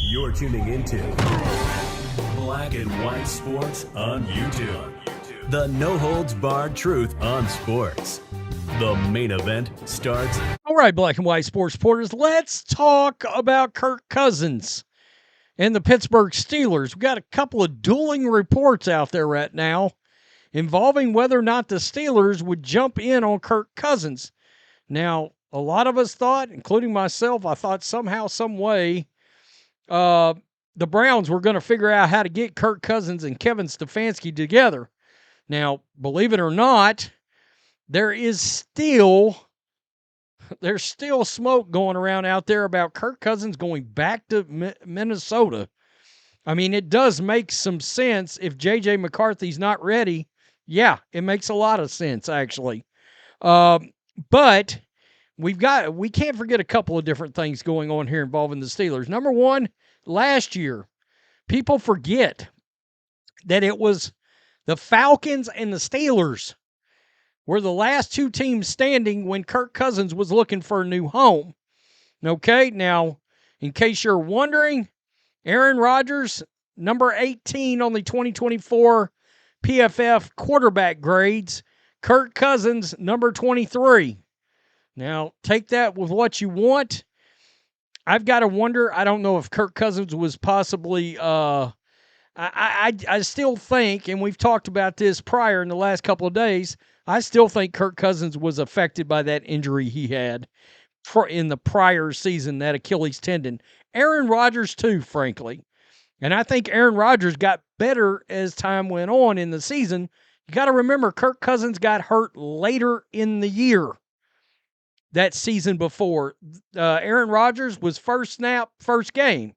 You're tuning into Black and White Sports on YouTube. The no-holds-barred truth on sports. The main event starts. All right, Black and White Sports supporters, let's talk about Kirk Cousins and the Pittsburgh Steelers. We've got a couple of dueling reports out there right now involving whether or not the Steelers would jump in on Kirk Cousins. Now, a lot of us thought, including myself, I thought somehow, some way, the Browns were going to figure out how to get Kirk Cousins and Kevin Stefanski together. Now, believe it or not, there's still smoke going around out there about Kirk Cousins going back to Minnesota. I mean, it does make some sense if J.J. McCarthy's not ready. Yeah, it makes a lot of sense, actually. But we can't forget a couple of different things going on here involving the Steelers. Number one, last year, people forget that it was the Falcons and the Steelers were the last two teams standing when Kirk Cousins was looking for a new home. Okay, now, in case you're wondering, Aaron Rodgers, number 18 on the 2024 PFF quarterback grades. Kirk Cousins, number 23. Now, take that with what you want. I've got to wonder, I don't know if Kirk Cousins was possibly, I still think, and we've talked about this prior in the last couple of days, I still think Kirk Cousins was affected by that injury he had in the prior season, that Achilles tendon. Aaron Rodgers, too, frankly. And I think Aaron Rodgers got better as time went on in the season. You got to remember, Kirk Cousins got hurt later in the year that season before. Aaron Rodgers was first snap, first game.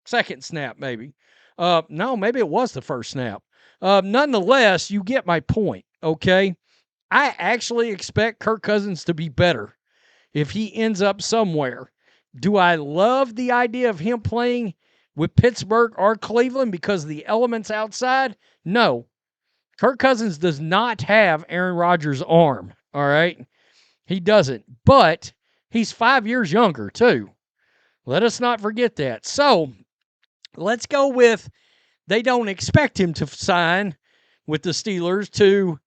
Second snap, maybe. No, maybe it was the first snap. Nonetheless, you get my point, okay? I actually expect Kirk Cousins to be better if he ends up somewhere. Do I love the idea of him playing with Pittsburgh or Cleveland because of the elements outside? No. Kirk Cousins does not have Aaron Rodgers' arm, all right? He doesn't. But he's 5 years younger, too. Let us not forget that. So, let's go with they don't expect him to sign with the Steelers to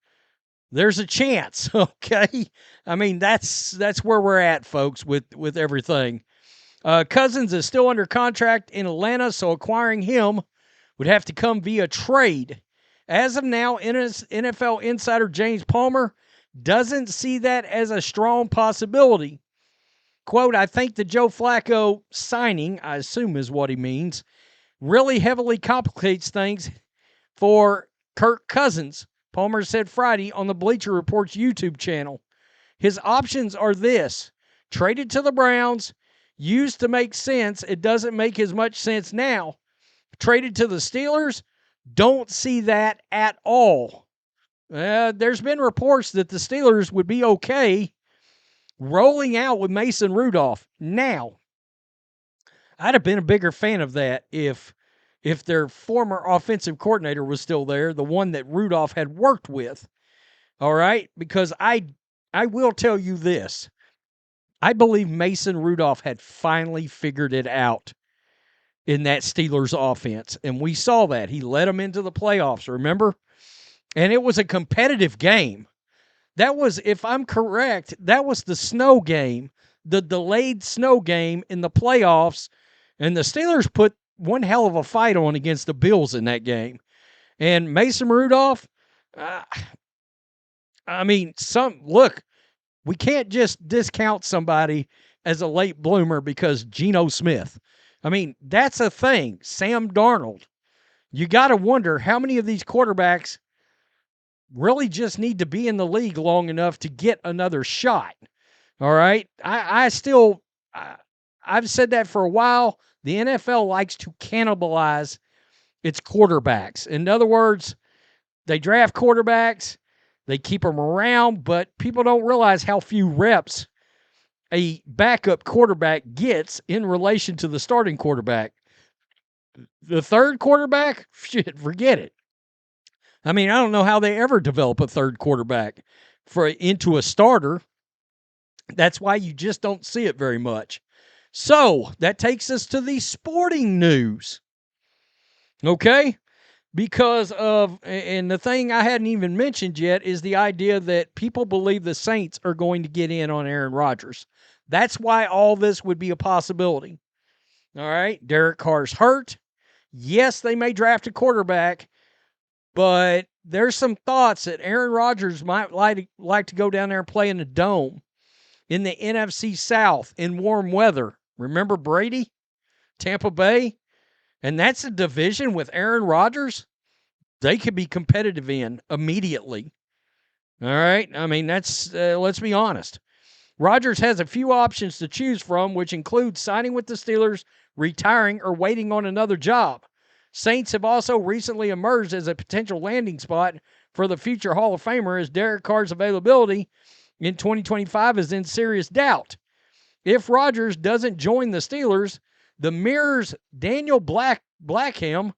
there's a chance, okay? I mean, that's where we're at, folks, with everything. Cousins is still under contract in Atlanta, so acquiring him would have to come via trade. As of now, NFL insider James Palmer doesn't see that as a strong possibility. Quote, I think the Joe Flacco signing, I assume is what he means, really heavily complicates things for Kirk Cousins, Palmer said Friday on the Bleacher Report's YouTube channel. His options are this: traded to the Browns, used to make sense. It doesn't make as much sense now. Traded to the Steelers, don't see that at all. There's been reports that the Steelers would be okay rolling out with Mason Rudolph. Now, I'd have been a bigger fan of that if their former offensive coordinator was still there, the one that Rudolph had worked with. All right? Because I will tell you this. I believe Mason Rudolph had finally figured it out in that Steelers offense. And we saw that. He led them into the playoffs, remember? And it was a competitive game. That was, if I'm correct, that was the snow game, the delayed snow game in the playoffs. And the Steelers put one hell of a fight on against the Bills in that game. And Mason Rudolph, look, we can't just discount somebody as a late bloomer because Geno Smith. I mean, that's a thing. Sam Darnold. You got to wonder how many of these quarterbacks really just need to be in the league long enough to get another shot. All right? I've said that for a while. The NFL likes to cannibalize its quarterbacks. In other words, they draft quarterbacks, they keep them around, but people don't realize how few reps a backup quarterback gets in relation to the starting quarterback. The third quarterback, shit, forget it. I mean, I don't know how they ever develop a third quarterback into a starter. That's why you just don't see it very much. So that takes us to the sporting news. Okay? Because and the thing I hadn't even mentioned yet is the idea that people believe the Saints are going to get in on Aaron Rodgers. That's why all this would be a possibility. All right? Derek Carr's hurt. Yes, they may draft a quarterback, but there's some thoughts that Aaron Rodgers might like to go down there and play in the dome in the NFC South in warm weather. Remember Brady, Tampa Bay? And that's a division with Aaron Rodgers they could be competitive in immediately. All right? I mean, that's let's be honest. Rodgers has a few options to choose from, which include signing with the Steelers, retiring, or waiting on another job. Saints have also recently emerged as a potential landing spot for the future Hall of Famer as Derek Carr's availability in 2025 is in serious doubt. If Rodgers doesn't join the Steelers, the Mirror's Daniel Blackham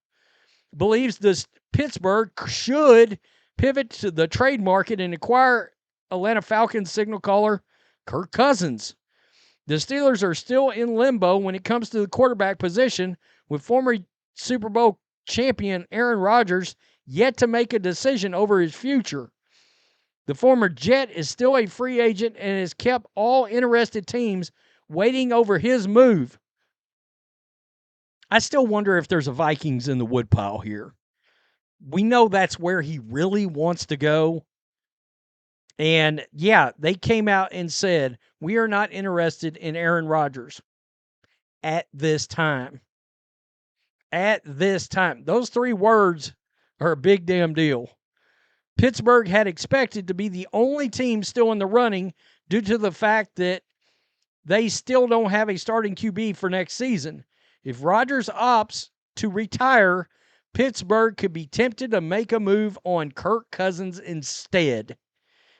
believes the Pittsburgh should pivot to the trade market and acquire Atlanta Falcons signal caller Kirk Cousins. The Steelers are still in limbo when it comes to the quarterback position, with former Super Bowl champion Aaron Rodgers yet to make a decision over his future. The former Jet is still a free agent and has kept all interested teams waiting over his move. I still wonder if there's a Vikings in the woodpile here. We know that's where he really wants to go. And yeah, they came out and said, we are not interested in Aaron Rodgers at this time. At this time. Those three words are a big damn deal. Pittsburgh had expected to be the only team still in the running due to the fact that they still don't have a starting QB for next season. If Rodgers opts to retire, Pittsburgh could be tempted to make a move on Kirk Cousins instead.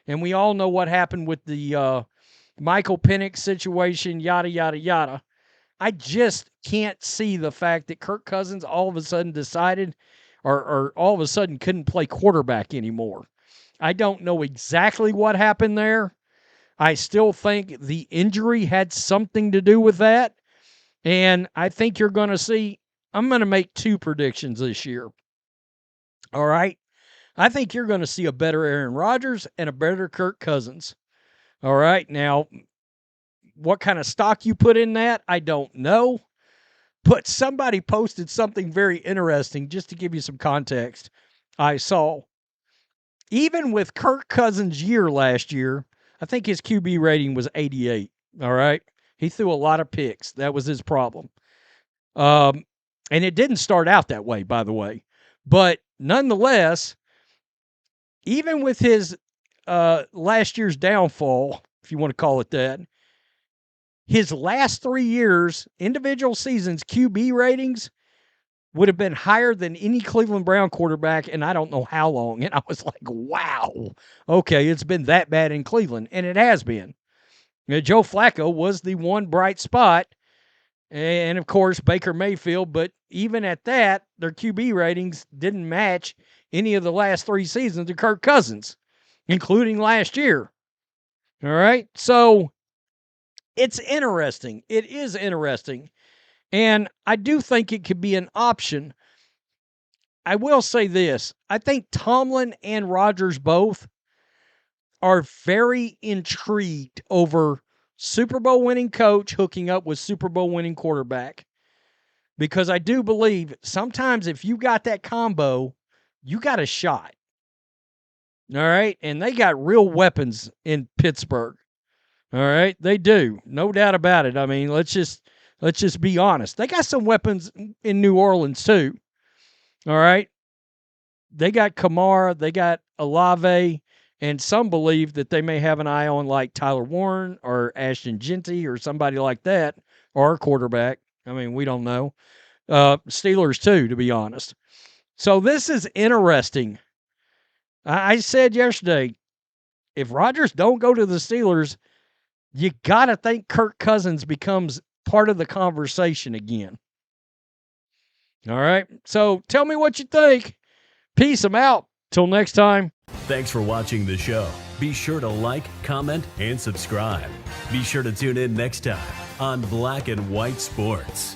And we all know what happened with the Michael Penix situation, yada, yada, yada. I just can't see the fact that Kirk Cousins all of a sudden decided or all of a sudden couldn't play quarterback anymore. I don't know exactly what happened there. I still think the injury had something to do with that. And I think you're going to see, I'm going to make two predictions this year. All right? I think you're going to see a better Aaron Rodgers and a better Kirk Cousins. All right? Now, what kind of stock you put in that, I don't know. But somebody posted something very interesting, just to give you some context. I saw, even with Kirk Cousins' year last year, I think his QB rating was 88. All right? He threw a lot of picks. That was his problem. And it didn't start out that way, by the way. But nonetheless, even with his last year's downfall, if you want to call it that, his last 3 years, individual seasons, QB ratings would have been higher than any Cleveland Brown quarterback, and I don't know how long. And I was like, wow, okay, it's been that bad in Cleveland. And it has been. Joe Flacco was the one bright spot, and of course, Baker Mayfield. But even at that, their QB ratings didn't match any of the last 3 seasons of Kirk Cousins, including last year. All right? So it's interesting. It is interesting. And I do think it could be an option. I will say this. I think Tomlin and Rodgers both are very intrigued over Super Bowl winning coach hooking up with Super Bowl winning quarterback. Because I do believe sometimes if you got that combo, you got a shot. All right? And they got real weapons in Pittsburgh. All right? They do. No doubt about it. I mean, let's just be honest. They got some weapons in New Orleans too. All right? They got Kamara, they got Olave, and some believe that they may have an eye on like Tyler Warren or Ashton Genty or somebody like that, or a quarterback. I mean, we don't know. Steelers too, to be honest. So this is interesting. I said yesterday, if Rodgers don't go to the Steelers, you got to think Kirk Cousins becomes part of the conversation again. All right? So tell me what you think. Peace. I'm out. Till next time. Thanks for watching the show. Be sure to like, comment, and subscribe. Be sure to tune in next time on Black and White Sports.